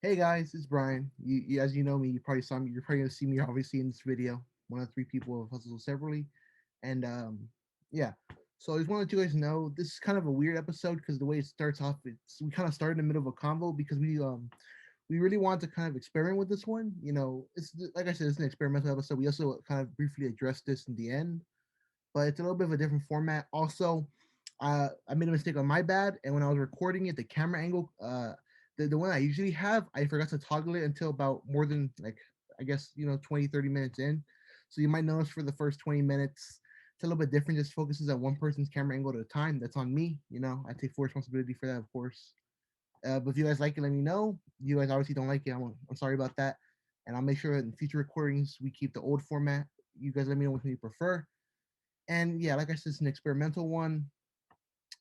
Hey guys, it's Brian. As you know me, you probably saw me. You're probably gonna see me obviously in this video. One of the three people of Hustle Separately, and yeah. So I just wanted you guys to know this is kind of a weird episode because the way it starts off, we kind of started in the middle of a convo because we really wanted to kind of experiment with this one. It's like I said, it's an experimental episode. We also kind of briefly addressed this in the end, but it's a little bit of a different format. Also, I made a mistake on my bad, and when I was recording it, the camera angle, the one I usually have, I forgot to toggle it until about more than like I guess 20-30 minutes in. So you might notice for the first 20 minutes, it's a little bit different. Just focuses on one person's camera angle at a time. That's on me. I take full responsibility for that, of course. But if you guys like it, let me know. You guys obviously don't like it. I'm sorry about that, and I'll make sure that in future recordings we keep the old format. You guys let me know which one you prefer. And yeah, like I said, it's an experimental one.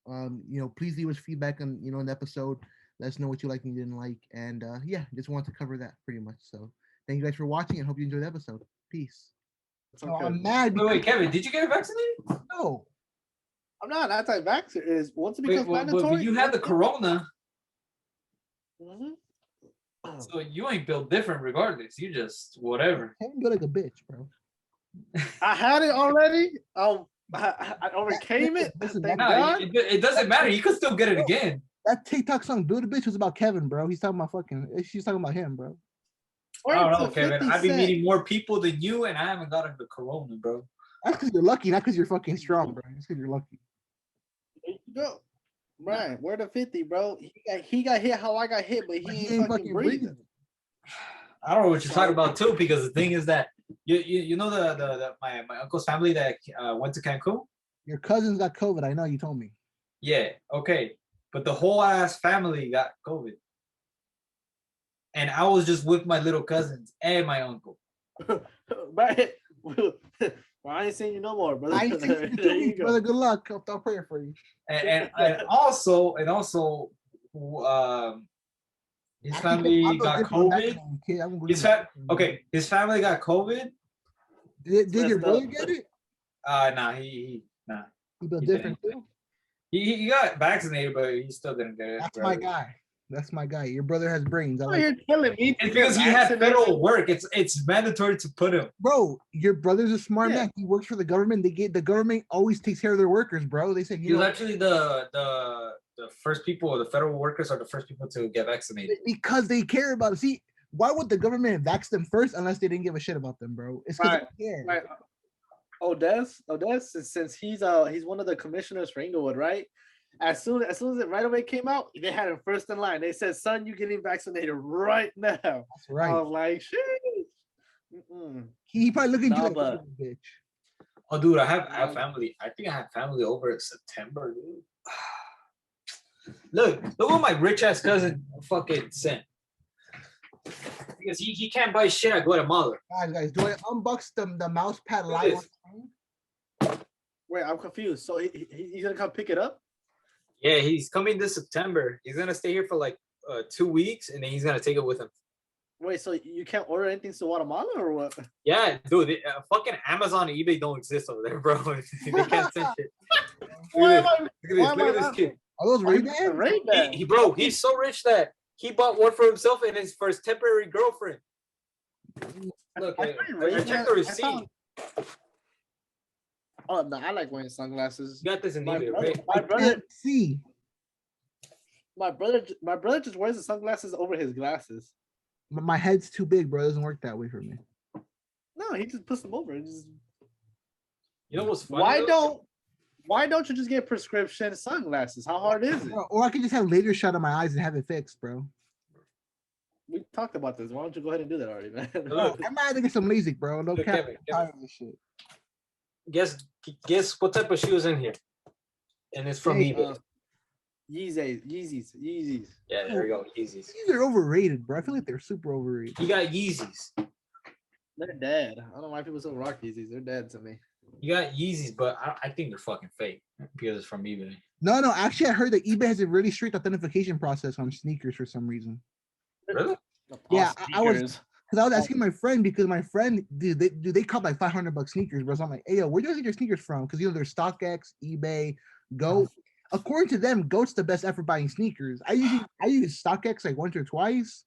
Please leave us feedback on an episode. Let us know what you like and you didn't like. And yeah, just wanted to cover that pretty much. So thank you guys for watching and hope you enjoyed the episode. Peace. So okay. I'm mad Wait, because Kevin, did you get vaccinated? no. I'm not anti-vaxxer. Is once it Wait, becomes mandatory. but you had the corona, Mhm. so you ain't built different regardless. You just whatever. I can't go like a bitch, bro. I had it already. I overcame it. Listen, Thank No, God. it doesn't matter. You can still get it again. That TikTok song "Build a Bitch" was about Kevin, bro. He's talking about she's talking about him, bro. I don't know, Word to Kevin. 50 I've been Cent. meeting more people than you, and I haven't gotten the corona, bro. That's because you're lucky, not because you're fucking strong, bro. It's because you're lucky. There you go. Brian, where the 50, bro? He got hit how I got hit, but he ain't fucking breathing. I don't know what you're talking about too, because the thing is that you know my uncle's family that went to Cancun. Your cousins got COVID. I know you told me. Yeah, okay, but the whole ass family got COVID, and I was just with my little cousins and my uncle. Brian, well, I ain't seen you no more, brother. I ain't seen you There you too, brother. Good luck. I'll pray for you. And also his family got COVID. His family got COVID. Did your brother get it? Nah, He built he different didn't. too. He got vaccinated, but he still didn't get it. That's my guy. That's my guy. Your brother has brains. I Oh, like you're killing me. It's because he had federal work. It's mandatory to put him. Bro, your brother's a smart Yeah. man. He works for the government. The government always takes care of their workers, bro. They said He was actually the first people. The federal workers are the first people to get vaccinated because they care about it. See, why would the government vax them first unless they didn't give a shit about them, bro? It's because they care. Right. Odess, since he's one of the commissioners for Inglewood, right? As soon as it right away came out, they had him first in line. They said, "Son, you getting vaccinated right now." That's right. I was like, "Shit." He probably looking at you like but, bitch. Oh, dude, I have family. I think I have family over in September, dude. Look what my rich ass cousin fucking sent. Because he can't buy shit at Guatemala. Guys, do I unbox the mouse pad live? Wait, I'm confused. So he's gonna come pick it up? Yeah, he's coming this September. He's gonna stay here for like 2 weeks, and then he's gonna take it with him. Wait, so you can't order anything to Guatemala or what? Yeah, dude, fucking Amazon and eBay don't exist over there, bro. They can't send shit. Look at this kid. Are those Ray-Bans? Bro, he's so rich that he bought one for himself and his for his temporary girlfriend. Look, I checked the receipt. Oh no, I like wearing sunglasses. You got this in eBay, right? My brother just wears the sunglasses over his glasses. My head's too big, bro. It doesn't work that way for me. No, he just puts them over. You know what's funny? Why don't you just get prescription sunglasses? How hard is it? Or I could just have laser shot on my eyes and have it fixed, bro. We talked about this. Why don't you go ahead and do that already, man? Bro, I might have to get some LASIK, bro. No cap. Tired of this shit. Guess what type of shoes in here? And it's from eBay. Yeezys. Yeah, there we go. Yeezys. These are overrated, bro. I feel like they're super overrated. You got Yeezys. They're dead. I don't know why people still rock Yeezys. They're dead to me. You got Yeezys, but I think they're fucking fake because it's from eBay. No. Actually, I heard that eBay has a really strict authentication process on sneakers for some reason. Really? Yeah, I was asking my friend because my friend, dude, they cop like $500 sneakers, bro. So I'm like, hey, yo, where do you get your sneakers from? Because there's StockX, eBay, Goat. According to them, Goat's the best ever buying sneakers. I use StockX like once or twice,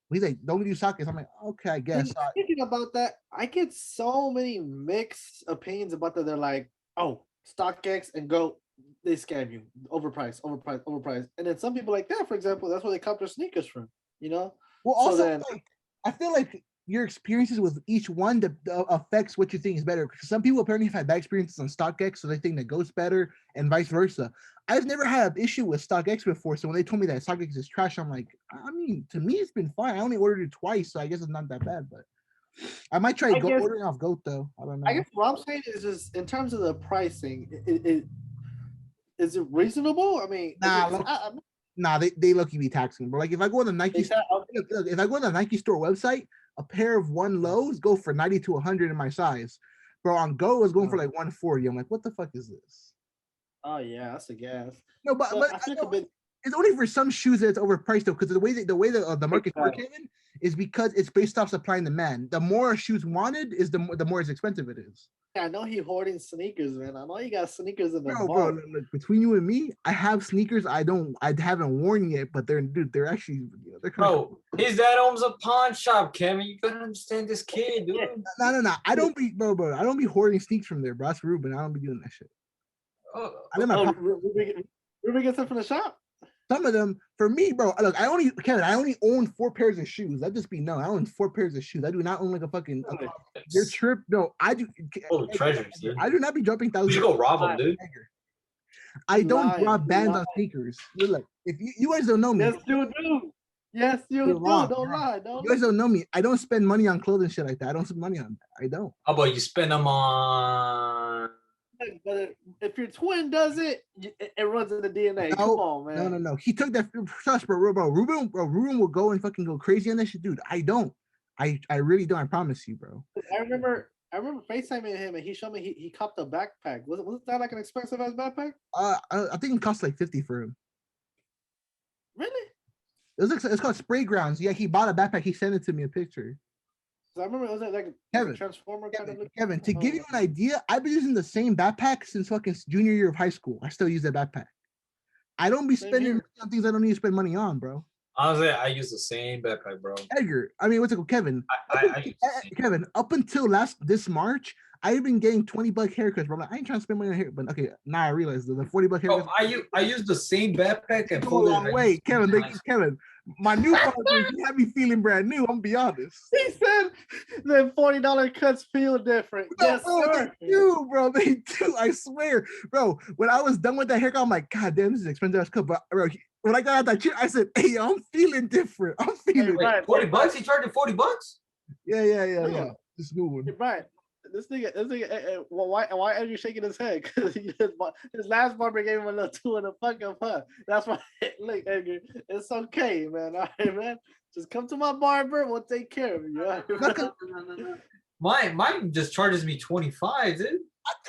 He's like, don't do sockets. I'm like, okay, I guess. Thinking about that, I get so many mixed opinions about that. They're like, oh, StockX and Go, they scam you, overpriced. And then some people like that, for example, that's where they cop their sneakers from. You know. Well, So also, then, like, I feel like your experiences with each one affects what you think is better. Because some people apparently have had bad experiences on StockX, so they think that Go's better, and vice versa. I've never had an issue with StockX before, so when they told me that StockX is trash, I'm like, I mean, to me, it's been fine. I only ordered it twice, so I guess it's not that bad. But I might try ordering off Goat though. I don't know. I guess what I'm saying is just in terms of the pricing, is it reasonable? I mean, nah, they lucky be taxing, but like if I go on the Nike store, if I go on the Nike store website, a pair of one lows go for 90 to 100 in my size. Bro, on Go is going for like 140. I'm like, what the fuck is this? Oh yeah, that's a gas. No, but I think it's only for some shoes that it's overpriced though, because the way the market works, Kevin, is because it's based off supply and demand. The more shoes wanted is the more expensive it is. Yeah, I know he hoarding sneakers, man. I know you got sneakers in the bro. Look, between you and me, I have sneakers. I haven't worn yet, but they're actually they're kind of. Bro, his dad owns a pawn shop, Kevin. You gotta understand this kid, dude. No. I don't be I don't be hoarding sneakers from there, bro. That's Ruben. I don't be doing that shit. Ruben gets them from the shop. Some of them, for me, bro. Look, I only own 4 pairs of shoes. That just be known. I own 4 pairs of shoes. I do not own like a fucking your trip. No, I do. Oh, treasures, dude. I do not be dropping thousands. You go rob them, dude. I don't drop bands on sneakers. Look, if you guys don't know me, yes, you do. Yes, you do. Don't lie. You guys don't know me. I don't spend money on clothes and shit like that. I don't spend money on that. I don't. How about you spend them on? But if your twin does it, it runs in the DNA. Come on, man. No. He took that trust, bro. Ruben will go and fucking go crazy on that shit, dude. I don't. I really don't. I promise you, bro. I remember FaceTiming him and he showed me he copped a backpack. Was that like an expensive ass backpack? I think it cost like 50 for him. Really? It's called Spray Grounds. Yeah, he bought a backpack. He sent it to me a picture. I remember it was like Kevin, Transformer kind of. Kevin, to give you an idea, I've been using the same backpack since fucking junior year of high school. I still use that backpack. I don't be spending on things I don't need to spend money on, bro. Honestly, I use the same backpack, bro. Edgar, I mean, what's it called, Kevin? Kevin, up until this March, I've been getting $20 haircuts, bro. I'm like, I ain't trying to spend money on hair, but okay, now I realize the $40 haircuts. Oh, I use the same backpack and go a long way, Kevin. Kevin, my new partner, he had me feeling brand new. I'm gonna be honest. He said the $40 cuts feel different. No, yes, bro, sir. They do, bro. They do. I swear, bro. When I was done with that haircut, I'm like, God damn, this is expensive as cut. But bro, when I got out that chair, I said, hey, I'm feeling different. I'm feeling. Wait, $40? He charged you $40? Yeah. This new one. Right. This nigga, why are you shaking his head? Because his last barber gave him a little 2 in the fucking huh. That's why, look, Edgar, it's okay, man. All right, man. Just come to my barber. We'll take care of you. Right? Mine just charges me $25, dude.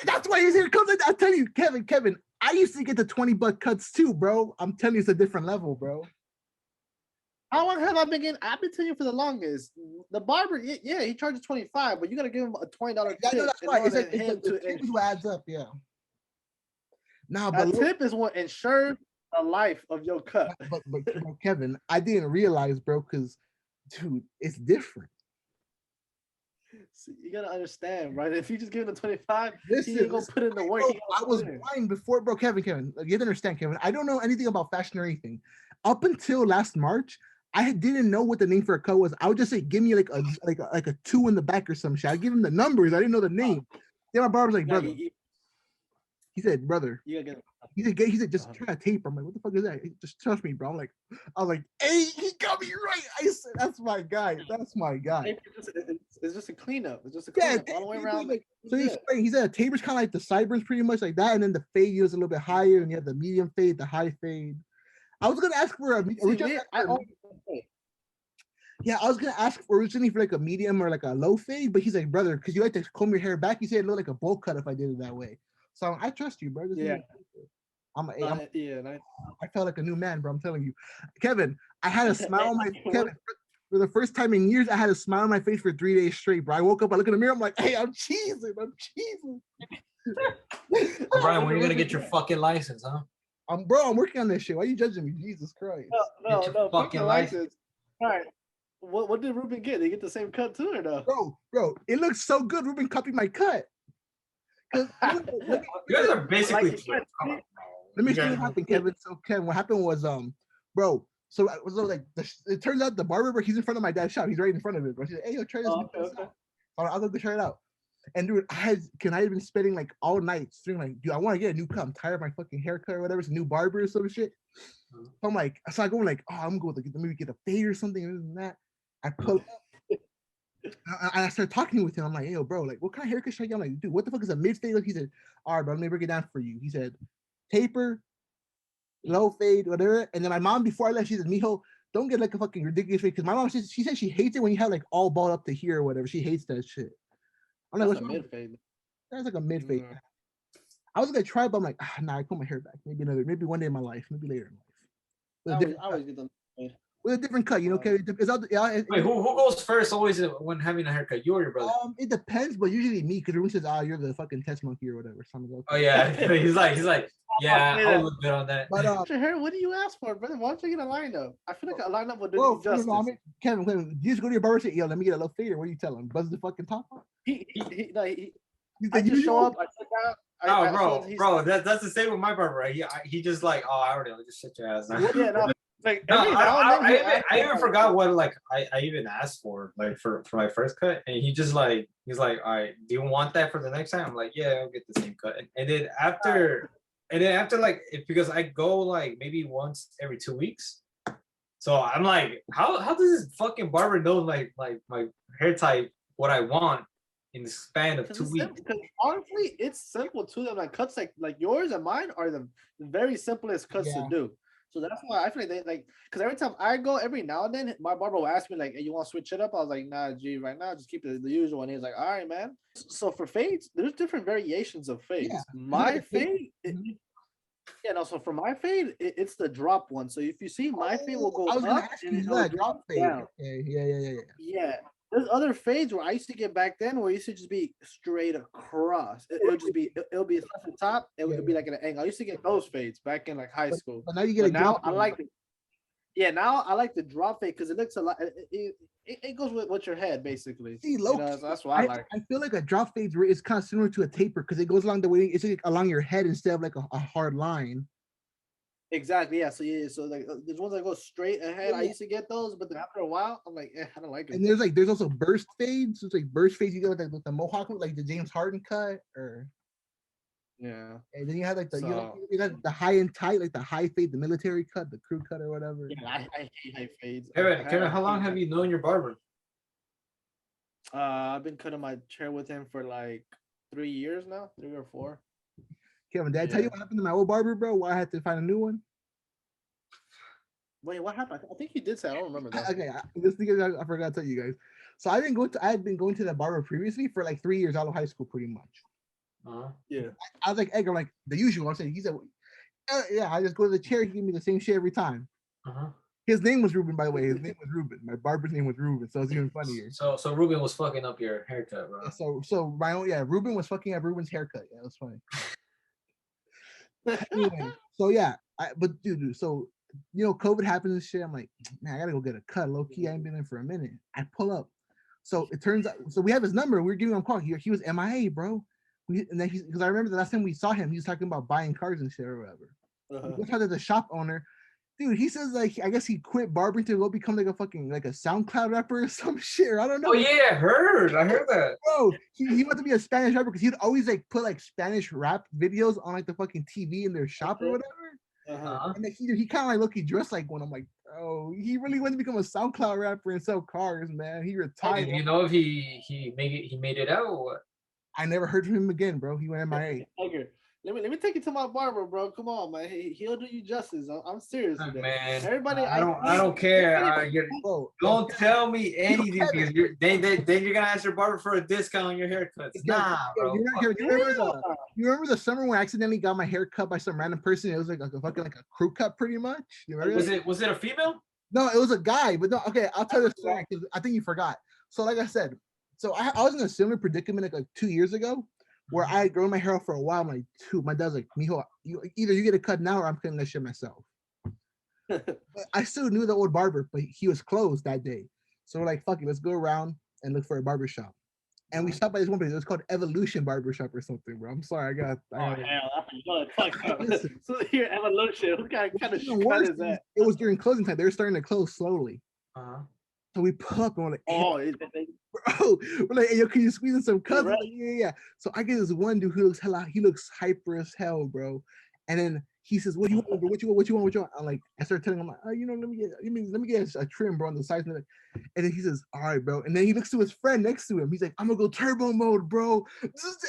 That's why he's here. I tell you, Kevin, I used to get the $20 cuts too, bro. I'm telling you, it's a different level, bro. How long have I been getting? I've been telling you for the longest. The barber, yeah, he charges $25, but you gotta give him a $20 tip. Yeah, that's right. The tip is what adds up, yeah. Now, but tip is what ensures the life of your cut. But Kevin, I didn't realize, bro, because dude, it's different. See, you gotta understand, right? If you just give him the 25, listen, he ain't gonna put in the work. I was blind before, bro. Kevin, you have to understand, Kevin. I don't know anything about fashion or anything. Up until last March, I didn't know what the name for a cut was. I would just say, give me like a 2 in the back or some shit. I give him the numbers. I didn't know the name. Then my barber's like, brother. He said, brother. He said, just try to tape. I'm like, what the fuck is that? Just trust me, bro. I was like, hey, he got me right. I said, that's my guy. That's my guy. It's just a cleanup. It's just a cleanup all the way around. So he said a taper's kind of like the sideburns, pretty much like that, and then the fade is a little bit higher, and you have the medium fade, the high fade. I was gonna ask for I was gonna ask originally for like a medium or like a low fade, but he's like, brother, because you like to comb your hair back. He said it looked like a bowl cut if I did it that way. So I trust you, bro. I felt like a new man, bro. I'm telling you, Kevin. I had a smile on my Kevin for the first time in years. I had a smile on my face for 3 days straight, bro. I woke up, I look in the mirror, I'm like, hey, I'm cheesing. Brian, when are you gonna get your fucking license, huh? I'm working on this shit. Why are you judging me? Jesus Christ. No, fucking license. All right. What did Ruben get? Did he get the same cut too or no? Bro, it looks so good. Ruben copied my cut. You guys are basically. Let me see what happened, Kevin. So Kevin, what happened was bro. So like it turns out the barber, he's in front of my dad's shop. He's right in front of it. Bro, she said, "Hey, yo, try this." Okay. I'll go try it out. And dude, I had been spending like all night streaming like, dude, I want to get a new cut. I'm tired of my fucking haircut or whatever. It's a new barber or some shit. So I'm like, so I go like, oh, I'm going to maybe get a fade or something and that. I pull up. I started talking with him. I'm like, hey, yo, bro, like, what kind of haircut should I get? I'm like, dude, what the fuck is a mid fade? He said, all right, bro, let me break it down for you. He said, taper, low fade, whatever. And then my mom, before I left, she said, mijo, don't get like a fucking ridiculous fade. Because my mom, she said she hates it when you have like all ball up to here or whatever. She hates that shit. I'm like, that's a mid fade. That's like a mid fade. Yeah. I was gonna try, but I'm like, nah, I put my hair back. Maybe one day in my life, maybe later in life. I always get them with a different cut, you know. Okay, wait, who goes first always when having a haircut? You or your brother? It depends, but usually me, because everyone says, you're the fucking test monkey or whatever. Something like that. Oh yeah, he's like, yeah, I'll look good on that. But your hair, what do you ask for, brother? Why don't you get a lineup? I feel like a lineup would do you justice. No, Kevin, you just go to your barber and say, yo, let me get a little fader. What do you tell him? Buzz the fucking top off? I just show up, I check out. Bro, that's the same with my barber, right? He just like, I already know, just shut your ass down. Yeah, no. Like, I even forgot what like I even asked for like for my first cut, and he's like, all right, do you want that for the next time? I'm like, yeah, I'll get the same cut. And then after like because I go like maybe once every 2 weeks, so I'm like, how does this fucking barber know like my hair type, what I want in the span of 2 weeks? Because honestly, it's simple too. Like cuts like yours and mine are the very simplest cuts to do. So that's why I feel like they like, because every time I go, every now and then, my barber will ask me like, hey, you want to switch it up? I was like, nah, G, right now, just keep it the usual. And he's like, all right, man. So for fades, there's different variations of fades. Yeah. My fade, so for my fade, it's the drop one. So if you see, my fade will go up and it will drop down. Okay. Yeah. There's other fades where I used to get back then where it used to just be straight across. It'll just be it'll be at the top. It would be like at an angle. I used to get those fades back in like high school. But now you get now I like it. Yeah, now I like the drop fade because it looks a lot. It goes with your head basically. See, low so that's why I like. I feel like a drop fade is kind of similar to a taper because it goes along the way. It's like along your head instead of like a hard line. Exactly. Yeah. So like there's ones that go straight ahead. I used to get those, but then after a while, I'm like, I don't like it. And there's also burst fades. So it's like burst fades. You get with the mohawk, like the James Harden cut, or yeah. And then you have like you got the high and tight, like the high fade, the military cut, the crew cut, or whatever. Yeah, I hate high fades. Kevin, how long have you known your barber? I've been cutting my chair with him for like 3 years now, 3 or 4. Kevin, did I tell you what happened to my old barber, bro? Why I had to find a new one? Wait, what happened? I think you did say. I don't remember that. Okay, this thing I forgot to tell you guys. So I had been going to the barber previously for like 3 years out of high school, pretty much. Yeah. I was like Edgar, like the usual. I said, he said, yeah. I just go to the chair. He gave me the same shit every time. His name was Ruben, by the way. His name was Ruben. My barber's name was Ruben, so it's even funnier. So Ruben was fucking up your haircut, bro. So my own Ruben was fucking up Ruben's haircut. Yeah, that's funny. Anyway, so yeah, but dude, so COVID happens and shit. I'm like, man, I gotta go get a cut. Low key, I ain't been in for a minute. I pull up, so it turns out, so we have his number. We were giving him a call. He was MIA, bro. And then because I remember the last time we saw him, he was talking about buying cars and shit or whatever. We talked to the shop owner. Dude, he says like I guess he quit barbering to go become like a fucking like a SoundCloud rapper or some shit. I don't know. Oh yeah, I heard that. Bro, he wanted to be a Spanish rapper because he'd always like put like Spanish rap videos on like the fucking TV in their shop or whatever. And he kind of like look, he dressed like one. I'm like, bro, he really wanted to become a SoundCloud rapper and sell cars, man. He retired. You know if he made it out or what? I never heard from him again, bro. He went MIA. Okay. Let me take you to my barber, bro. Come on, man. He'll do you justice. I'm serious. Man, everybody, I don't care. Don't tell me anything because then you're gonna ask your barber for a discount on your haircuts. Nah, bro. You remember the summer when I accidentally got my hair cut by some random person? It was like a fucking like a crew cut, pretty much. Was it a female? No, it was a guy. But no, okay, I'll tell you the story because I think you forgot. So like I said, so I was in a similar predicament like 2 years ago, where I had grown my hair out for a while. I'm like, my dad's like, mijo, either you get a cut now or I'm cutting that shit myself. But I still knew the old barber, but he was closed that day. So we're like, fuck it, let's go around and look for a barber shop. And we stopped by this one place. It was called Evolution Barbershop or something, bro. I'm sorry, I Oh got hell, I forgot. Fuck up. Listen. So here, evolution. What kind of even cut worse is that? it was during closing time. They were starting to close slowly. Uh-huh. So we pull up and we're like, hey, Oh, bro, we're like, hey, yo, can you squeeze in some cuts? Right. Like, yeah. So I get this one dude who looks he looks hyper as hell, bro. And then he says, "What do you want? Bro? What you want? What you want? What you want?" I'm like, I started telling him, like, oh, let me get a trim, bro, on the sides. And then he says, "All right, bro." And then he looks to his friend next to him. He's like, "I'm gonna go turbo mode, bro."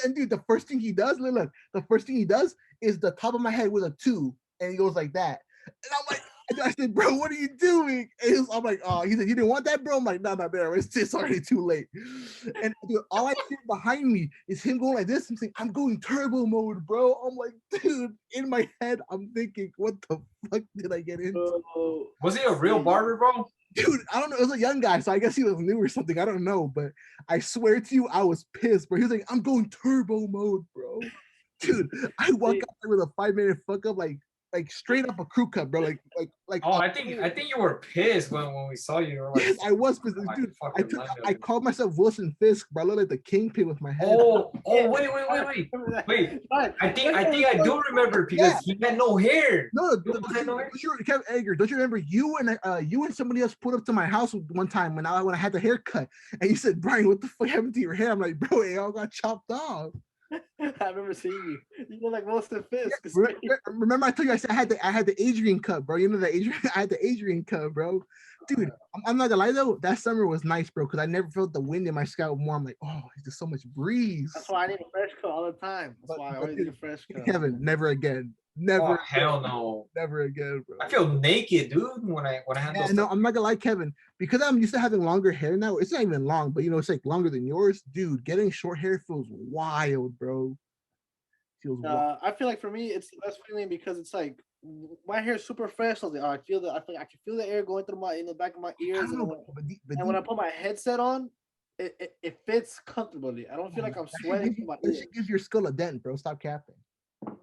And dude, the first thing he does, look, the first thing he does is the top of my head with a 2, and he goes like that. And I'm like, I said, "Bro, what are you doing?" And I'm like, "Oh," he said, "You didn't want that, bro?" I'm like, "No, not there. It's already too late." And dude, all I see behind me is him going like this. I'm saying, "I'm going turbo mode, bro." I'm like, dude, in my head, I'm thinking, "What the fuck did I get into?" Was he a real barber, bro? Dude, I don't know. It was a young guy, so I guess he was new or something. I don't know, but I swear to you, I was pissed, bro. He was like, "I'm going turbo mode, bro." Dude, I walk out there with a 5-minute fuck up, like straight up a crew cut, bro. Like. Oh, I think you were pissed when we saw you. You were like, Yes, I was pissed, oh, dude. fucking I called myself Wilson Fisk, but I look like the kingpin with my head. Oh, wait. I think I do remember because he had no hair. No, He had no hair. Kevin Edgar, don't you remember you and somebody else pulled up to my house one time when I had the haircut, and you said, "Brian, what the fuck happened to your hair?" I'm like, "Bro, it all got chopped off." I remember seeing you. You look like Wilson Fisk. Remember, I told you I said I had the Adrian cut, bro. You know the Adrian. I had the Adrian cut, bro. Dude, I'm not gonna lie though. That summer was nice, bro, because I never felt the wind in my scalp more. I'm like, oh, there's so much breeze. That's why I need a fresh cut all the time. That's why I always need a fresh cut. Kevin, never again. Never. Oh, hell no. Never again, bro. I feel naked, dude, when I have those. No, I'm not gonna lie, Kevin, because I'm used to having longer hair now. It's not even long, but it's like longer than yours, dude. Getting short hair feels wild, bro. I feel like for me it's less feeling because it's like my hair is super fresh. So I feel I can feel the air going through in the back of my ears, and when I put my headset on, it fits comfortably. I don't feel like I'm sweating. That shit gives your skull a dent, bro. Stop capping.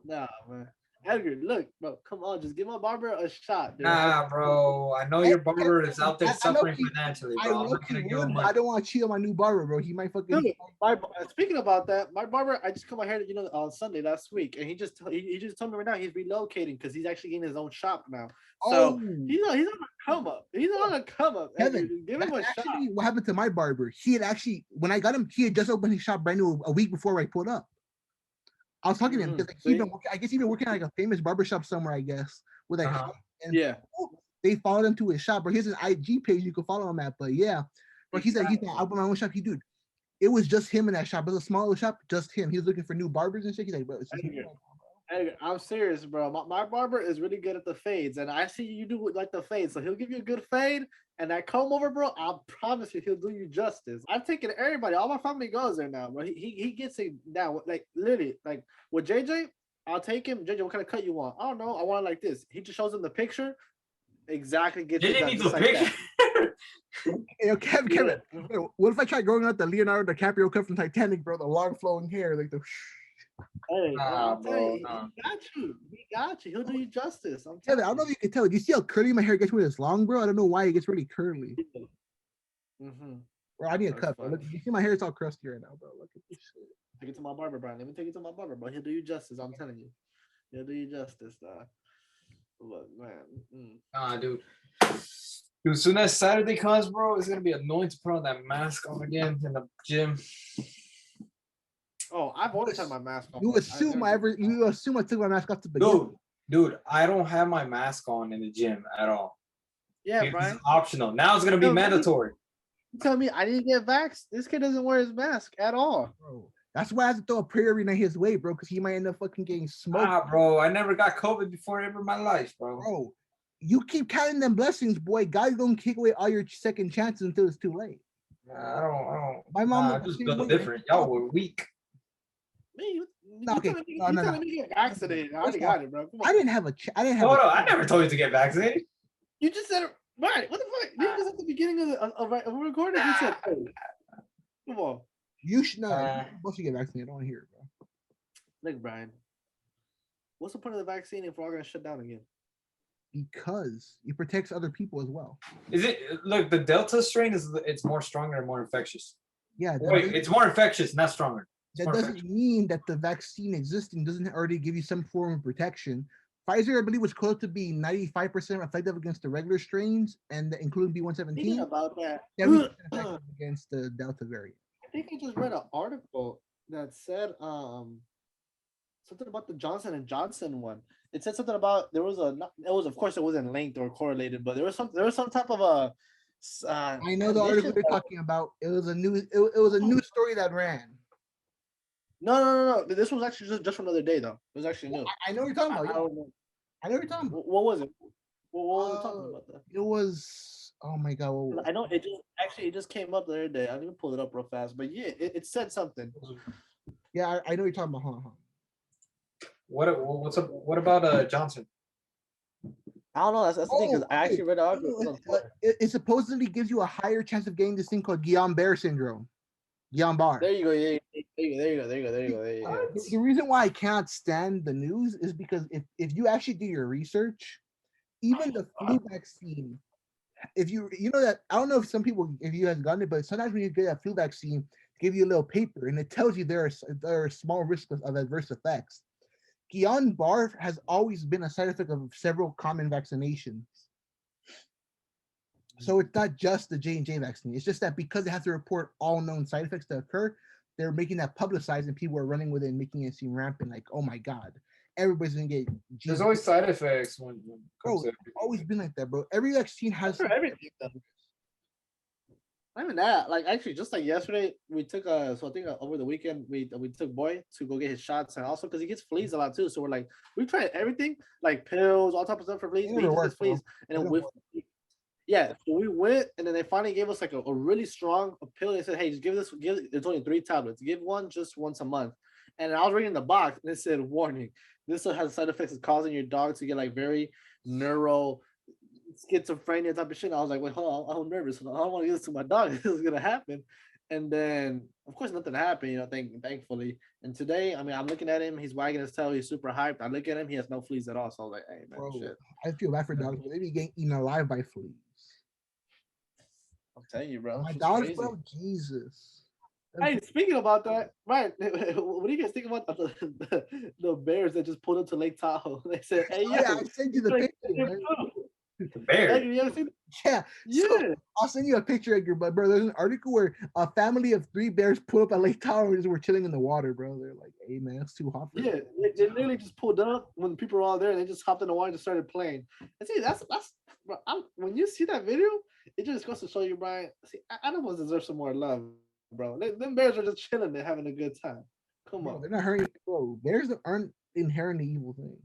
Nah, man. Edgar, look, bro, come on, just give my barber a shot, dude. Nah, bro. I know your barber is out there suffering financially, bro. I'm not gonna give him money. I don't want to cheat on my new barber, bro. He might fucking. Dude, speaking about that, my barber, I just cut my hair, on Sunday last week, and he just told me right now he's relocating because he's actually getting his own shop now. So he's on a come up. He's on a come up. Kevin, give him a shot. What happened to my barber? He had actually, when I got him, he had just opened his shop brand new a week before I pulled up. I was talking to him because I guess he's been working at like a famous barbershop somewhere, I guess, with like they followed him to his shop, but here's his IG page you can follow him at. But yeah, but he's like, I'll open my own shop. Dude, it was just him in that shop. It was a small shop, just him. He was looking for new barbers and shit. He's like, bro, it's just I'm serious, bro. My barber is really good at the fades, and I see you do like the fade, so he'll give you a good fade. And that comb over, bro, I promise you, he'll do you justice. I've taken everybody, all my family goes there now, bro. He gets it down, like literally, like with JJ. I'll take him. JJ, what kind of cut you want? I don't know. I want it like this. He just shows him the picture. Exactly. Gets JJ needs a picture. Hey, Kevin, what if I try growing out the Leonardo DiCaprio cut from Titanic, bro? The long flowing hair, like the. Hey, I'll tell you, he got you. He got you. He'll do you justice. I don't know if you can tell. Do you see how curly my hair gets when it's long, bro? I don't know why it gets really curly. Bro, I need a cut, bro. Look, you see my hair is all crusty right now, bro. Look at this shit. Take it to my barber, Brian. Let me take it to my barber, bro. He'll do you justice. I'm telling you. He'll do you justice, dog. Look, man. Nah, dude. Dude, as soon as Saturday comes, bro, it's gonna be annoying to put on that mask on again in the gym. Oh, I've always had my mask on. You assume I took my mask off to begin. Dude, I don't have my mask on in the gym at all. Yeah, Brian. It's optional. Now it's gonna be mandatory. You tell me I didn't get vaxxed. This kid doesn't wear his mask at all. Bro, that's why I have to throw a prayer every night his way, bro, because he might end up fucking getting smoked. Bro, I never got COVID before ever in my life, bro. Bro, you keep counting them blessings, boy. God's gonna kick away all your second chances until it's too late. I don't. My mom I just feel different. Y'all were weak. Me? Okay. No. Get vaccinated. I already got it, bro. I didn't have a. I never told you to get vaccinated. You just said it. Right. What the fuck? You just at the beginning of recording. You said, hey, come on. You should know. You're supposed to get vaccinated. I don't want to hear it, bro. Look, Brian. What's the point of the vaccine if we're all gonna shut down again? because it protects other people as well. Is it look the Delta strain it's more stronger and more infectious? Yeah, Wait, it's more infectious, not stronger. It's that more doesn't infectious. mean that the vaccine existing doesn't already give you some form of protection. Pfizer, I believe, was close to being 95% effective against the regular strains, and including Thinking B117, about that, 70% I effective against the Delta variant. think I just read an article that said something about the Johnson and Johnson one. It said something about there was a it was of course it wasn't linked or correlated, but there was some type of a I know the article condition. you're talking about. It was a news. It was a news story that ran. No. This was actually just from the other day though. It was actually new. I know what you're talking I about. Yeah, don't know. I know what you're talking about. What was it? What were we talking Uh, about that? it was. Oh my god. I know it just came up the other day. I didn't pull it up real fast, but yeah, it said something. Yeah, I know what you're talking about. Hold on. What's up? What about Johnson? I don't know. That's the thing because I actually read the article. It supposedly gives you a higher chance of getting this thing called Guillain-Barré syndrome. Guillain-Barré. There you go. Yeah, there you go. Yeah. The reason why I can't stand the news is because if you actually do your research, even the flu vaccine, if you know that, I don't know if some people, if you have gotten it, but sometimes when you get a flu vaccine, give you a little paper and it tells you there are small risks of adverse effects. Guillain-Barré has always been a side effect of several common vaccinations. So it's not just the J&J vaccine. It's just that because they have to report all known side effects that occur, they're making that publicized and people are running with it and making it seem rampant. Like, oh my God, everybody's gonna get. There's always side effects when bro, it's always been like that, bro. Every vaccine has for everything. Though. Not even that. Like actually, just like yesterday, we took so I think over the weekend we took boy to go get his shots, and also because he gets fleas a lot too. So we're like, we tried everything, like pills, all type of stuff for fleas. But he just gets fleas, and then yeah, so we went, and then they finally gave us like a really strong pill. They said, hey, just give it's only 3 tablets. Give one just once a month. And I was reading the box, and it said, warning, this has side effects of causing your dog to get like very neuro schizophrenia type of shit. And I was like, wait, hold on, I'm nervous. I don't want to give this to my dog. This is gonna happen. And then, of course, nothing happened, thankfully. And today, I mean, I'm looking at him. He's wagging his tail. He's super hyped. I look at him. He has no fleas at all. So I was like, hey, man, bro, shit. I feel bad for dogs, but they be getting eaten alive by fleas. I'm telling you, bro. My dogs, bro, Jesus. Hey, speaking about that, right? What do you guys think about the bears that just pulled into Lake Tahoe? They said, "Hey, yo, I sent you the picture." Right? The bear. Hey, you ever seen Yeah, yeah. So I'll send you a picture, Edgar. But bro, there's an article where a family of 3 bears pulled up at Lake Tahoe and just were chilling in the water, bro. They're like, "Hey, man, it's too hot for Yeah, they literally just pulled up when people were all there, and they just hopped in the water and just started playing. And see, that's bro, when you see that video, it just goes to show you, Brian. See, animals deserve some more love, bro. Them bears are just chilling, they're having a good time. Come bro, on, they're not hurting, bro. Bears aren't inherently evil things.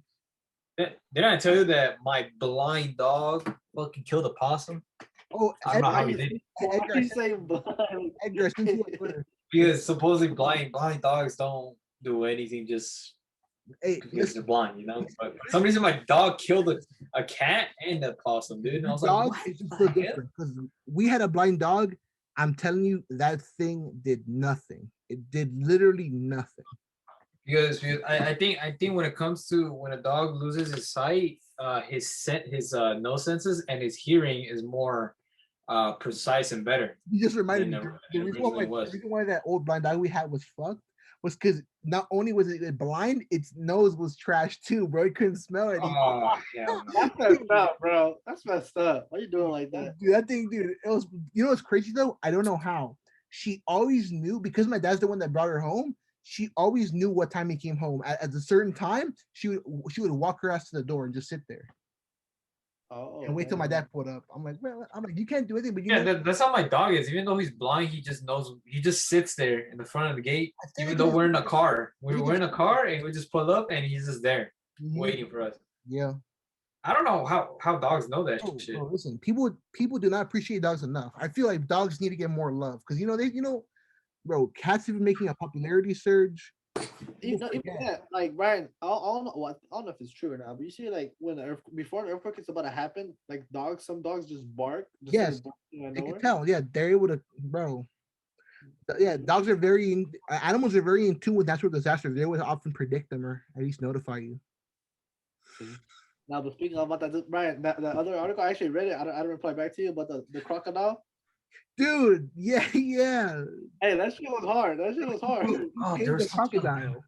Did I tell you that my blind dog fucking killed a possum? Oh, I don't know how he did it. Edgar, I sent you on Twitter. Because supposedly blind dogs don't do anything just Hey, because they're blind, But for some reason, my dog killed a cat and a possum, dude. And I was dog like, is just so different because we had a blind dog. I'm telling you, that thing did nothing. It did literally nothing. Because I think when it comes to when a dog loses his sight, his nose senses and his hearing is more precise and better. You just reminded me. The originally reason why that old blind dog we had was fucked was because not only was it blind, its nose was trash too, bro. It couldn't smell it. Oh, yeah. That's messed up, bro. That's messed up. Why are you doing like that? Dude, that thing, dude. It was. You know what's crazy though? I don't know how. She always knew because my dad's the one that brought her home. She always knew what time he came home. At a certain time, she would walk her ass to the door and just sit there. Oh, and wait till my dad pulled up. I'm like, you can't do anything, but that's how my dog is. Even though he's blind, he just knows. He just sits there in the front of the gate. Even though we're in a car, we're in a car, and we just pull up, and he's just there waiting for us. Yeah. I don't know how dogs know that shit. Bro, listen, people do not appreciate dogs enough. I feel like dogs need to get more love because bro, cats have been making a popularity surge. Like Brian, I don't know if it's true or not, but you see, like before an earthquake is about to happen, like some dogs just bark. Yes, they can tell. Yeah, they're able to, bro. Yeah, animals are very in tune with natural disasters. They would often predict them or at least notify you. Now, but speaking about that, Brian, that other article, I actually read it. I don't reply back to you, but the crocodile. Dude, yeah, yeah. Hey, that shit was hard. That shit was hard. He Oh, tamed there's the something. crocodile.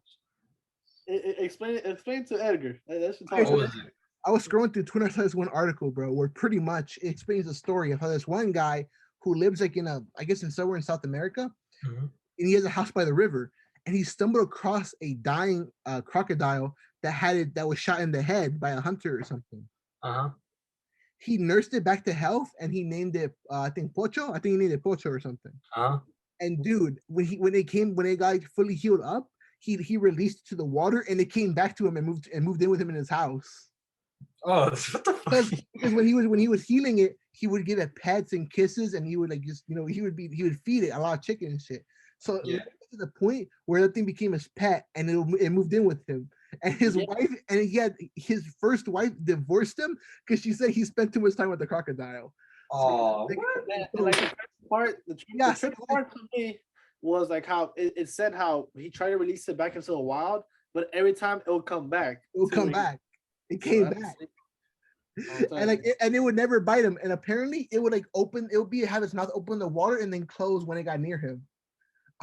Explain to Edgar. That shit's Okay, hard. What was it? I was scrolling through Twitter, I saw this one article, bro, where pretty much it explains the story of how this one guy who lives like in I guess in somewhere in South America, Mhm. and he has a house by the river, and he stumbled across a dying crocodile that was shot in the head by a hunter or something. Uh-huh. He nursed it back to health, and he named it I think Pocho. I think he named it Pocho or something. Uh-huh. And dude, when it got fully healed up, he released it to the water, and it came back to him and moved in with him in his house. Oh, what the fuck? Because when he was healing it, he would give it pets and kisses, and he would like just he would feed it a lot of chicken and shit. So Yeah. to the point where that thing became his pet, and it moved in with him. And his wife, and he had his first wife divorced him because she said he spent too much time with the crocodile. Oh, Like the part, the Yes. trick part to me was like how it said how he tried to release it back into the wild, but every time it would come back. It would come back. It came back. And it would never bite him. And apparently it would have its mouth open the water and then close when it got near him.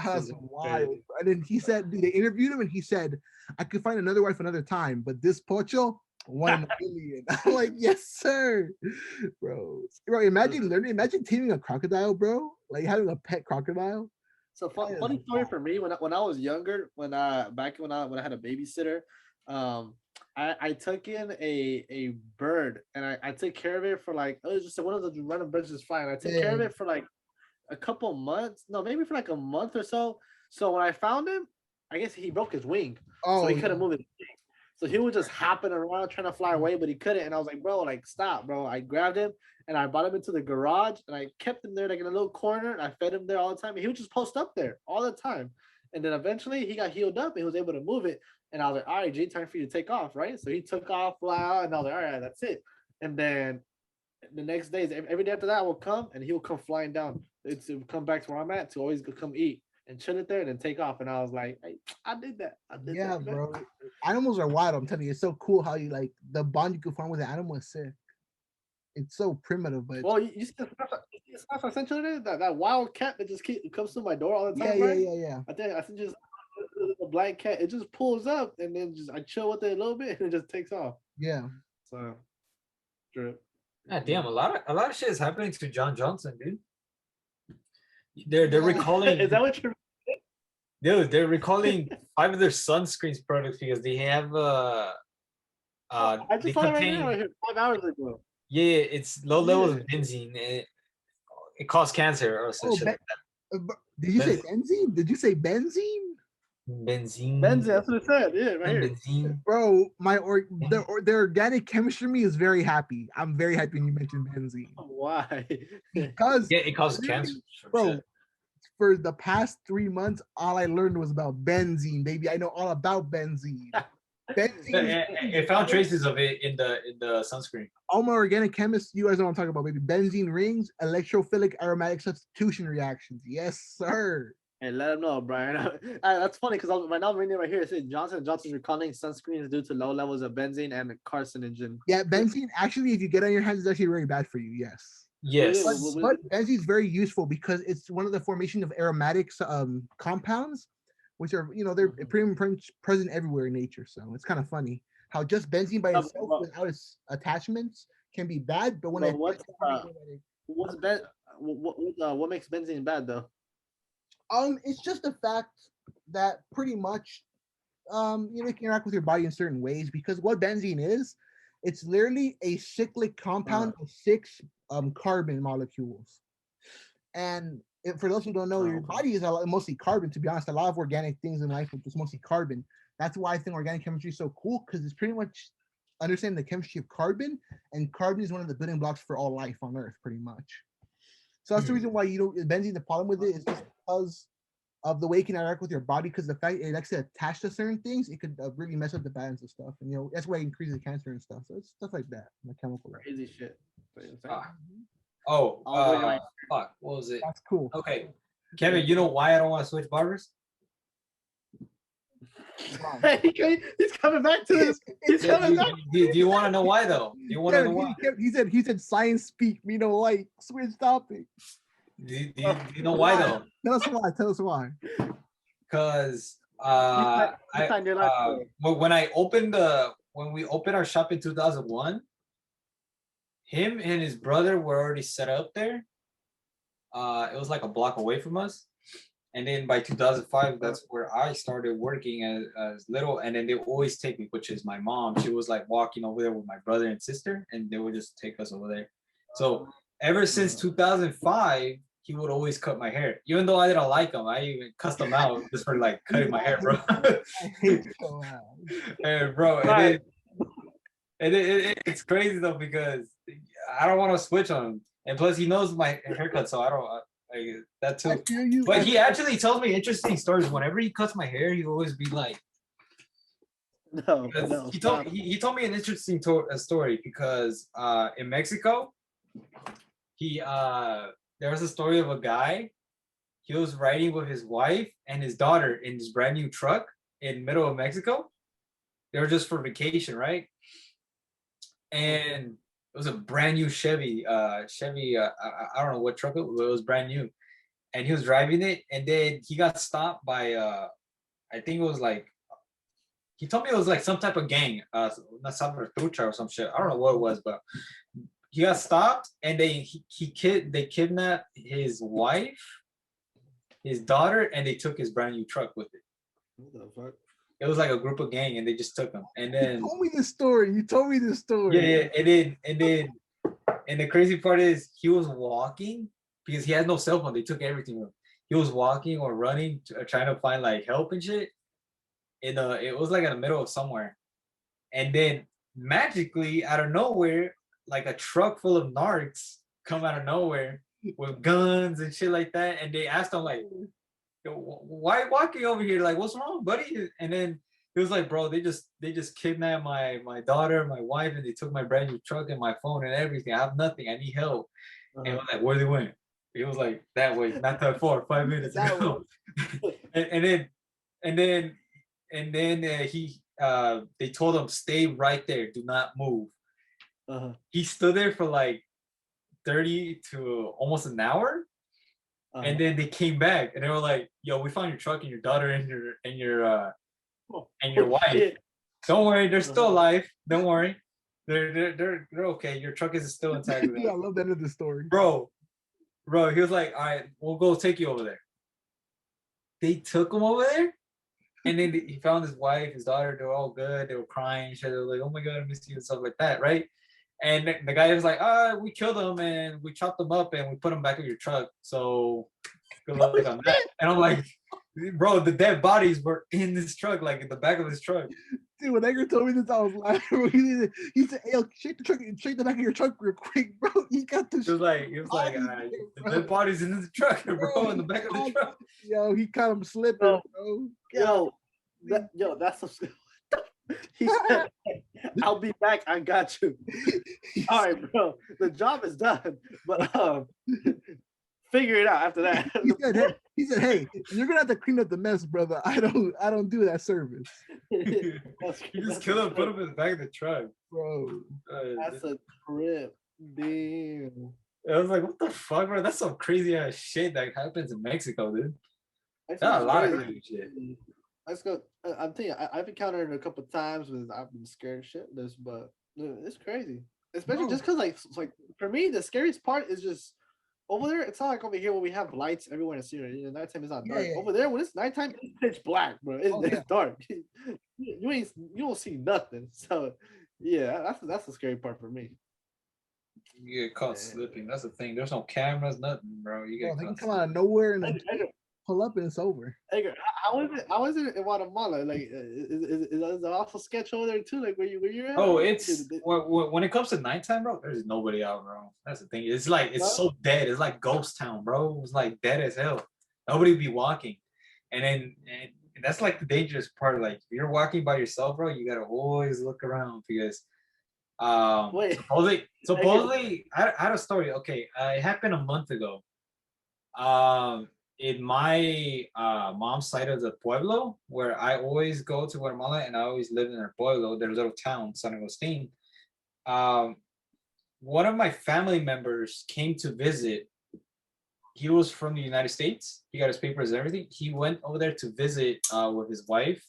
That's wild. And then he said, they interviewed him and he said, I could find another wife another time, but this Pocho, 1 in a million. I'm like, yes, sir. Bro, imagine taming a crocodile, bro. Like having a pet crocodile. So funny story for me, when I was younger, when I had a babysitter, I took in a bird and I took care of it for like, it was just one of the random birds just flying. I took care of it for like a couple months, no, maybe for like a month or so. So when I found him, I guess he broke his wing, so he couldn't move his wing. So he was just hopping around trying to fly away, but he couldn't. And I was like, bro, like stop, bro. I grabbed him and I brought him into the garage and I kept him there like in a little corner and I fed him there all the time. And he would just post up there all the time. And then eventually he got healed up and he was able to move it. And I was like, all right, G, time for you to take off, right? So he took off, fly out, and I was like, all right, that's it. And then the next days, every day after that, I will come and he will come flying down. It would come back to where I'm at to always come eat and chill it there and then take off. And I was like, hey, I did that. Yeah, bro. Animals are wild. I'm telling you, it's so cool how you like the bond you can form with an animal is sick. It's so primitive, but well, you see the stuff I sent you today, that wild cat that just comes to my door all the time. Yeah. I think just a black cat. It just pulls up and then just I chill with it a little bit and it just takes off. Yeah. So, true. God damn, a lot of shit is happening to John Johnson, dude. They're recalling. Is that what you're? Dude, they're recalling 5 of their sunscreens products because they have I just saw it right now, right here, 5 hours ago. Yeah, it's low levels of benzene. It causes cancer or some shit like that. Did you say benzene? Did you say benzene? Benzene. Benzene, that's what it said. Yeah, right here. Benzene. Bro, the organic chemistry me is very happy. I'm very happy when you mentioned benzene. Why? Because it causes cancer. Bro, for the past 3 months, all I learned was about benzene, baby. I know all about benzene. Benzene. It found traces of it in the sunscreen. All my organic chemists, you guys know what I'm talking about, baby. Benzene rings, electrophilic aromatic substitution reactions. Yes, sir. Hey, let them know, Brian. That's funny because right now I'm reading it right here. It says Johnson & Johnson's recalling sunscreens due to low levels of benzene and carcinogen. Yeah, benzene, actually, if you get on your hands, it's actually very bad for you. Yes. Yes. But benzene is very useful because it's one of the formation of aromatics compounds, which are, they're pretty much present everywhere in nature. So it's kind of funny how just benzene by itself without its attachments can be bad. But when what makes benzene bad though? It's just the fact that pretty much it can interact with your body in certain ways, because what benzene is, it's literally a cyclic compound of 6 carbon molecules. And for those who don't know, your body is mostly carbon. To be honest, a lot of organic things in life are just mostly carbon. That's why I think organic chemistry is so cool, because it's pretty much understanding the chemistry of carbon, and carbon is one of the building blocks for all life on Earth, pretty much. So that's the reason why benzene, the problem with it is just because of the way it can interact with your body, because the fact it likes to attach to certain things, it could really mess up the balance of stuff. And that's why it increases cancer and stuff. So it's stuff like that, the chemical. Crazy shit. Fuck. What was it? That's cool. Okay. Kevin, you know why I don't want to switch barbers? Why? He's coming back to this. He's Do, coming back. do you want to know why though? Do you want to know why? He said science speak. Me no like switch topic. Do you know why though? Tell us why. Tell us why. Because You find your life story. when we opened our shop in 2001, him and his brother were already set up there. It was like a block away from us. And then by 2005, that's where I started working as little. And then they always take me, which is my mom. She was like walking over there with my brother and sister, and they would just take us over there. So ever since 2005, he would always cut my hair. Even though I didn't like him, I even cussed him out just for like cutting my hair, bro. I hate so And bro, it's crazy though because I don't want to switch on him. And plus, he knows my haircut, so I don't like that too. I feel you. But he actually tells me interesting stories. Whenever he cuts my hair, he always be like, No. he told me an interesting story because in Mexico, there was a story of a guy. He was riding with his wife and his daughter in this brand new truck in the middle of Mexico. They were just for vacation, right? And it was a brand new Chevy. I don't know what truck it was, but it was brand new. And he was driving it, and then he got stopped by I think it was like, he told me it was like some type of gang, not Trucha or some shit. I don't know what it was, but he got stopped, and they kidnapped his wife, his daughter, and they took his brand new truck with it. What the fuck? It was like a group of gang, and they just took him. And then You told me this story. Yeah, and the crazy part is he was walking because he had no cell phone. They took everything from him. He was walking or running, trying to find like help and shit. It was like in the middle of somewhere, and then magically out of nowhere, like a truck full of narcs come out of nowhere with guns and shit like that. And they asked him like, "Yo, why are you walking over here? Like, what's wrong, buddy?" And then he was like, "Bro, they just kidnapped my daughter, my wife, and they took my brand new truck and my phone and everything. I have nothing. I need help." And I was like, "Where they went?" He was like, "That way, not that far, 5 minutes ago." and then they told him, "Stay right there, do not move." He stood there for like 30 to almost an hour. And then they came back and they were like, "Yo, we found your truck and your daughter and your wife. Shit. Don't worry, they're still alive. Don't worry, they're okay. Your truck is still intact." Yeah, I love that end of the story. Bro, he was like, "All right, we'll go take you over there." They took him over there, and then he found his wife, his daughter. They were all good. They were crying. They were like, "Oh my God, I miss you," and stuff like that, right? And the guy was like, "We killed them and we chopped them up and we put them back in your truck. So good luck on that." And I'm like, "Bro, the dead bodies were in this truck, like in the back of his truck." Dude, when Edgar told me this, I was laughing. He said, "Hey, yo, shake the back of your truck real quick, bro." He got the. He was like, "The dead bodies in the truck, bro, in the back of the truck." Yo, he caught him slipping, bro. That's a. He said, "I'll be back. I got you." All right, bro. The job is done, but figure it out after that. He said, "Hey, you're gonna have to clean up the mess, brother. I don't do that service." You just kill him, put him in the back of the truck, bro. That's a trip, damn. I was like, "What the fuck, bro? That's some crazy ass shit that happens in Mexico, dude." That's a lot of crazy shit. Let's go. I'm telling you, I've encountered it a couple of times when I've been scared shitless, but it's crazy. Especially just because, like for me, the scariest part is just over there. It's not like over here where we have lights everywhere in the city. Nighttime is not dark. Yeah. Over there, when it's nighttime, it's pitch black, bro. It's dark. You don't see nothing. So yeah, that's the scary part for me. You get caught slipping. That's the thing. There's no cameras, nothing, bro. You get they can caught come out of nowhere and pull up and it's over. Edgar, how is it in Guatemala? Like, is it also sketch over there too? Like where you're at? Oh, it's when it comes to nighttime, bro. There's nobody out, bro. That's the thing. It's like so dead. It's like ghost town, bro. It's like dead as hell. Nobody be walking, and that's like the dangerous part. Like if you're walking by yourself, bro, you gotta always look around because supposedly I had a story. Okay, it happened a month ago. in my mom's side of the pueblo, where I always go to Guatemala and I always live in their pueblo, their little town, San Agustin. Um, one of my family members came to visit. He was from the United States. He got his papers and everything. He went over there to visit with his wife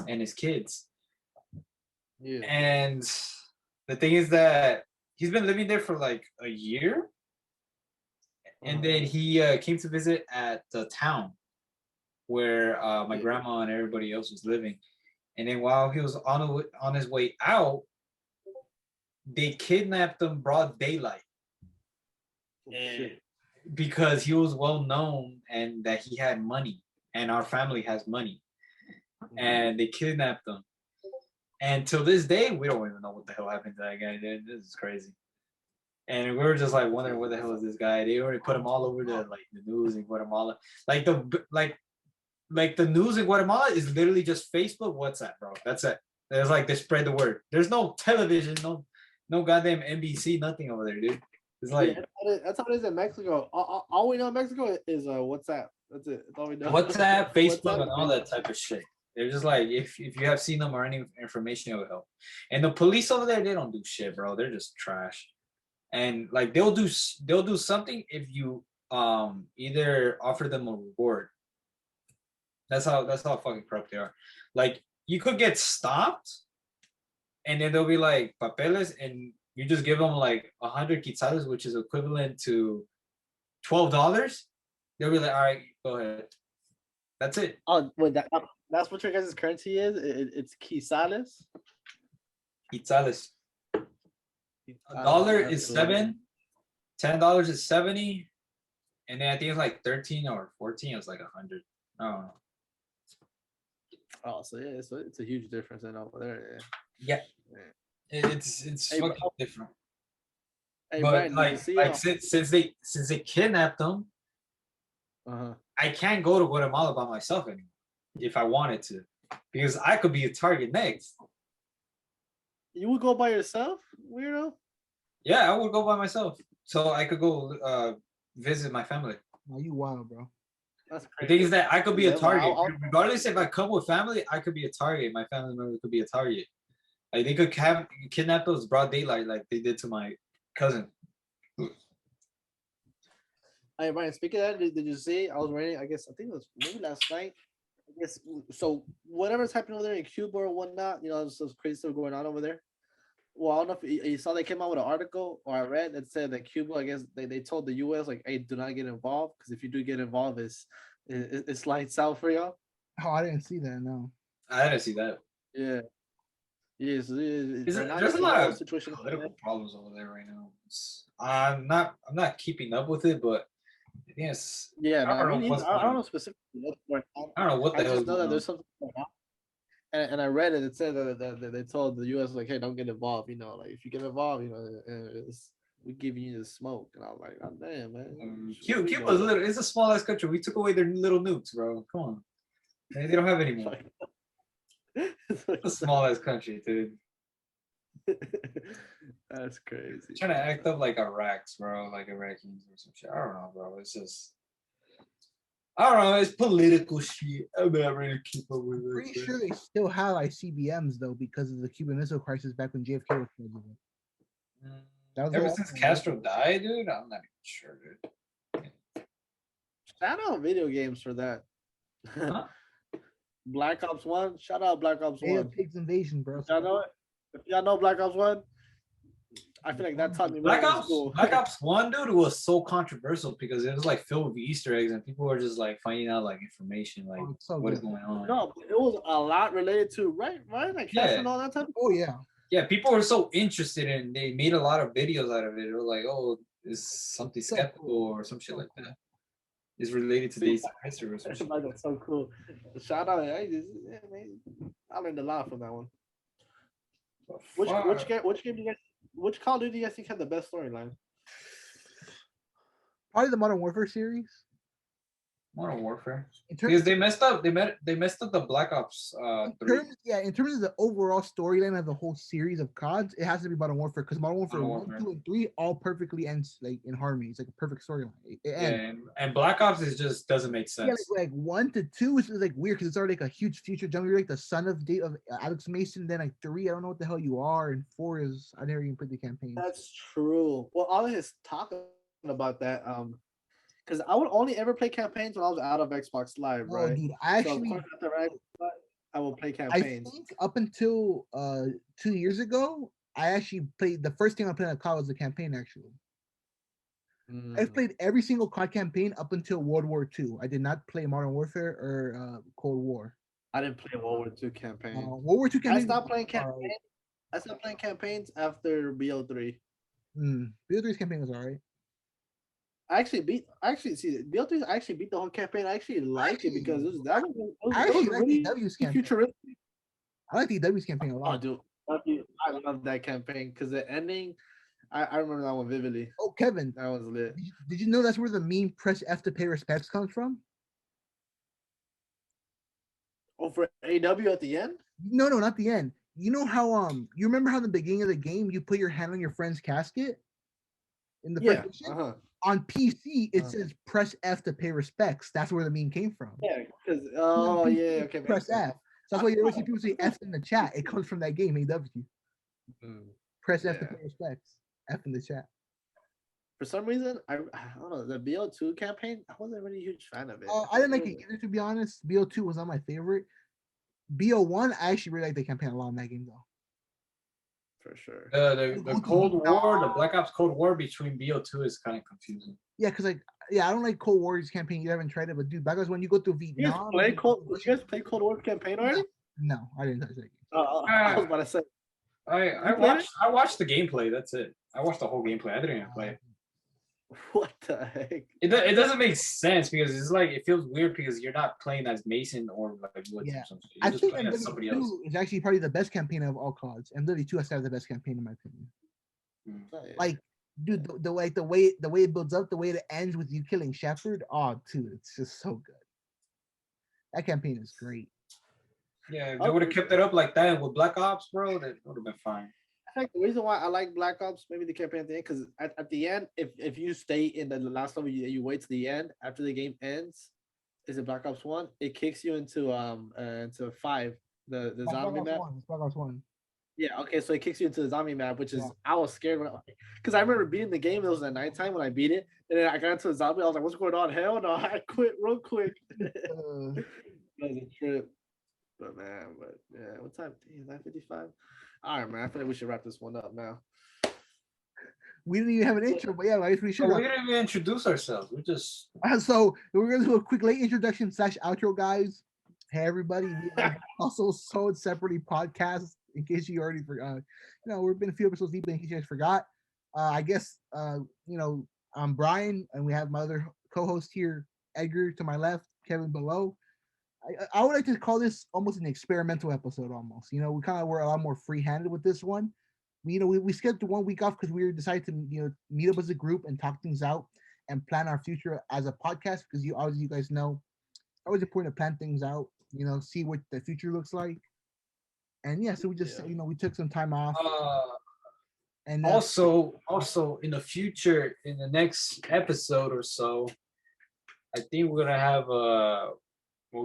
and his kids. Yeah. And the thing is that he's been living there for like a year. And then he came to visit at the town where my grandma and everybody else was living. And then while he was on his way out, they kidnapped him broad daylight. Because he was well known and that he had money and our family has money. And they kidnapped him. And till this day, we don't even know what the hell happened to that guy. Dude. This is crazy. And we were just like wondering where the hell is this guy? They already put him all over the news in Guatemala. Like the news in Guatemala is literally just Facebook, WhatsApp, bro. That's it. There's like they spread the word. There's no television, no goddamn NBC, nothing over there, dude. It's like that's how it is in Mexico. All we know in Mexico is WhatsApp. That's it. That's all we know. WhatsApp, Facebook, and all that type of shit. They're just like if you have seen them or any information, it will help. And the police over there, they don't do shit, bro. They're just trash. And like they'll do something if you either offer them a reward. That's how fucking corrupt they are. Like you could get stopped, and then they'll be like papeles, and you just give them like 100 quetzales, which is equivalent to $12. They'll be like, all right, go ahead. That's it. Oh, wait, that's what your guys' currency is? It's quetzales? Quetzales. $1 is 7, $10 is 70, and then I think it's like 13 or 14. It was like 100. I don't know. Oh, so yeah, so it's a huge difference in over there. Yeah. It's Hey, fucking different. Hey, But Brian, since they kidnapped them, I can't go to Guatemala by myself anymore if I wanted to, because I could be a target next. You would go by yourself, weirdo? Yeah, I would go by myself, so I could go visit my family. Oh, you wild, bro. That's The crazy. thing is that I could be a target, regardless if I I'll- come with family. I could be a target. My family member could be a target. Like they could kidnap us broad daylight, like they did to my cousin. Hey, Brian, speaking of that, did you see? I was reading, I think it was maybe last night. I guess so. Whatever's happening over there in Cuba or whatnot, there's crazy stuff going on over there. Well, I don't know if you saw they came out with an article or I read that said that Cuba, I guess they told the U.S. like, hey, do not get involved because if you do get involved, it's lights out for y'all. Oh, I didn't see that. No. I didn't see that. Yeah. Yes. There's a lot of political problems over there right now. I'm not keeping up with it, but yes. Yeah, no, I don't know specifically what's going on. I don't know what the hell. I just know that there's something going on. And I read it. It said that they told the U.S. like, hey, don't get involved. Like if you get involved, we give you the smoke. And I was like, oh damn, man. Cuba's little. It's a small ass country. We took away their little nukes, bro. Come on. They don't have any more. It's a small ass country, dude. That's crazy. Trying to act up like Iraqs, bro, like Iraqis or some shit. I don't know, bro. It's just, I don't know. It's political shit. I'm not ready to keep up with it. Pretty sure they still have ICBMs though because of the Cuban Missile Crisis back when JFK was president. Ever since Castro died, dude, I'm not even sure, dude. Shout out video games for that. Huh? Black Ops 1. Shout out Black Ops 1. Pigs Invasion, bro. Y'all know it? If y'all know Black Ops 1, I feel like that taught me Black Ops 1, dude, was so controversial because it was like filled with Easter eggs and people were just like finding out like information, like what is going on. No, it was a lot related to right, like and all that type of. Oh yeah. Yeah, people were so interested in. They made a lot of videos out of it. They were like, "Oh, is something skeptical or some shit like that." Is related to days of history or some shit. That's so cool. Shout out! I learned a lot from that one. Which game do you guys? Which Call of Duty do you guys think had the best storyline? Probably the Modern Warfare series. Modern Warfare. In terms, Because they messed up. They messed up the Black Ops 3. in terms of the overall storyline of the whole series of CODs, it has to be Modern Warfare because Modern Warfare Modern 1, Warfare. 2, and 3 all perfectly ends like in harmony. It's like a perfect storyline. It Yeah, ends. and Black Ops is just doesn't make Yeah, sense. like 1 to 2 is like weird because it's already like a huge future jump. You're like the son of Alex Mason. Then like 3, I don't know what the hell you are, and 4 is I never even played the campaign. That's true. Well, all of his talking about that, because I would only ever play campaigns when I was out of Xbox Live, Oh, right? dude, I So of actually course after I will play I campaigns. think up until 2 years ago, I actually played the first thing I played on COD was the campaign. Actually, I've Mm, played every single COD campaign up until World War II. I did not play Modern Warfare or Cold War. I didn't play World War II campaign. World War II I campaign. stopped playing Alright. campaign. I stopped playing campaigns after BO3. BO3's campaign was alright. I actually see BO3. I actually beat the whole campaign. I actually liked it because it I was actually like really DW's campaign. futuristic. I like DW's campaign a Oh, lot. dude, I love that campaign because the ending. I remember that one vividly. Oh, Kevin, That was lit. did you know that's where the meme "press F to pay respects" comes from? Oh, for AW at the end? No, not the end. You know how you remember how in the beginning of the game you put your hand on your friend's casket in the Yeah. first mission? On PC, it says press F to pay respects. That's where the meme came from. Yeah, because PC, okay. press F. So that's why you always see people say F in the chat. It comes from that game, AW. Press F to pay respects. F in the chat. For some reason, I don't know, the BO2 campaign, I wasn't really a huge fan of it. I didn't like it either, to be honest. BO2 was not my favorite. BO1, I actually really like the campaign a lot in that game, though. For sure. The Cold War, the Black Ops Cold War between BO2 is kind of confusing. Yeah, because I don't like Cold War's campaign. You haven't tried it, but dude, Black Ops when you go through Vietnam. You guys play Cold War campaign already? No, I didn't touch that game. I was about to say. I watched the gameplay. That's it. I watched the whole gameplay. I didn't even play it. What the heck? It doesn't make sense because it's like it feels weird because you're not playing as Mason or like Woods or something. You're just playing as somebody else. It's actually probably the best campaign of all CODs, and Lily 2 has to have the best campaign in my opinion. Like, dude, the way it builds up, the way it ends with you killing Shepard, oh, dude, it's just so good. That campaign is great. Yeah, if they would have kept it up like that with Black Ops, bro, that would have been fine. I think the reason why I like Black Ops, maybe the campaign at the end, because at the end, if you stay in the last level, you wait to the end after the game ends. Is it Black Ops 1? It kicks you into 5, the zombie map. It's Black Ops 1. Yeah, okay, so it kicks you into the zombie map, which is I was scared because I remember beating the game. It was at nighttime when I beat it, and then I got into a zombie. I was like, "What's going on? Hell no!" I quit real quick. That was a trip. But yeah, what time? Is 9:55? All right, man. I feel like we should wrap this one up now. We didn't even have an intro, but yeah, I guess we should. We didn't even introduce ourselves. We just so we're gonna do a quick late introduction / outro, guys. Hey everybody, we are also sold separately podcasts. In case you already forgot, we've been a few episodes deep. In case you guys forgot, I guess I'm Brian, and we have my other co-host here, Edgar, to my left, Kevin below. I would like to call this almost an experimental episode. Almost, we kind of were a lot more free-handed with this one. We skipped 1 week off because we decided to meet up as a group and talk things out and plan our future as a podcast. Because you guys know, it's always important to plan things out. See what the future looks like. And yeah, so we just we took some time off. And also in the future, in the next episode or so, I think we're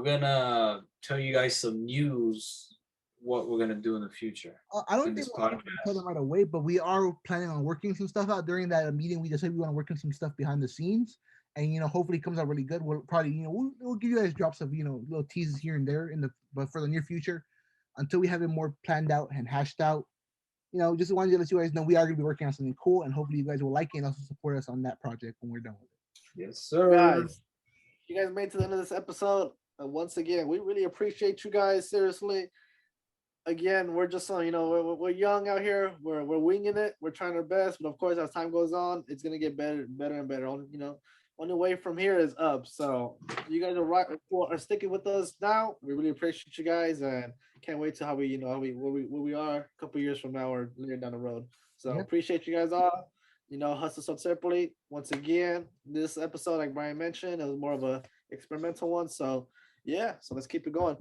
gonna tell you guys some news. What we're gonna do in the future. I don't think we'll tell them right away, but we are planning on working some stuff out during that meeting. We decided we want to work on some stuff behind the scenes, and hopefully it comes out really good. We'll probably we'll give you guys drops of little teases here and there but for the near future, until we have it more planned out and hashed out. Just wanted to let you guys know we are gonna be working on something cool, and hopefully you guys will like it and also support us on that project when we're done with it. Yes, sir. Guys, you guys made it to the end of this episode. Once again, we really appreciate you guys. Seriously. Again, we're just we're young out here. We're winging it. We're trying our best, but of course, as time goes on, it's gonna get better and better. Only way from here is up. So you guys are sticking with us now. We really appreciate you guys, and can't wait to how we where we are a couple years from now or later down the road. So appreciate you guys all. Hustle so separately. Once again, this episode, like Brian mentioned, it was more of a experimental one. So yeah, so let's keep it going.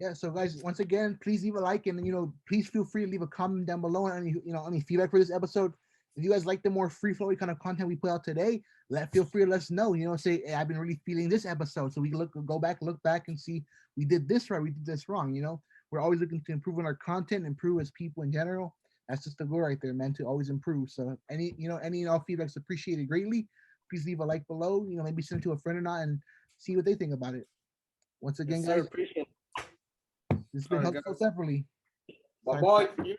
Yeah, so guys, once again, please leave a like and please feel free to leave a comment down below on any feedback for this episode. If you guys like the more free flowing kind of content we put out today, feel free to let us know. Say, hey, I've been really feeling this episode, so we can look back and see we did this right, we did this wrong. We're always looking to improve on our content, improve as people in general. That's just the goal right there, man, to always improve. So any and all feedback's appreciated greatly. Please leave a like below. Maybe send it to a friend or not, and see what they think about it. Once again, Yes, sir, guys, appreciate it. this has been All right, Hustle guys. Separately. Bye bye. Here.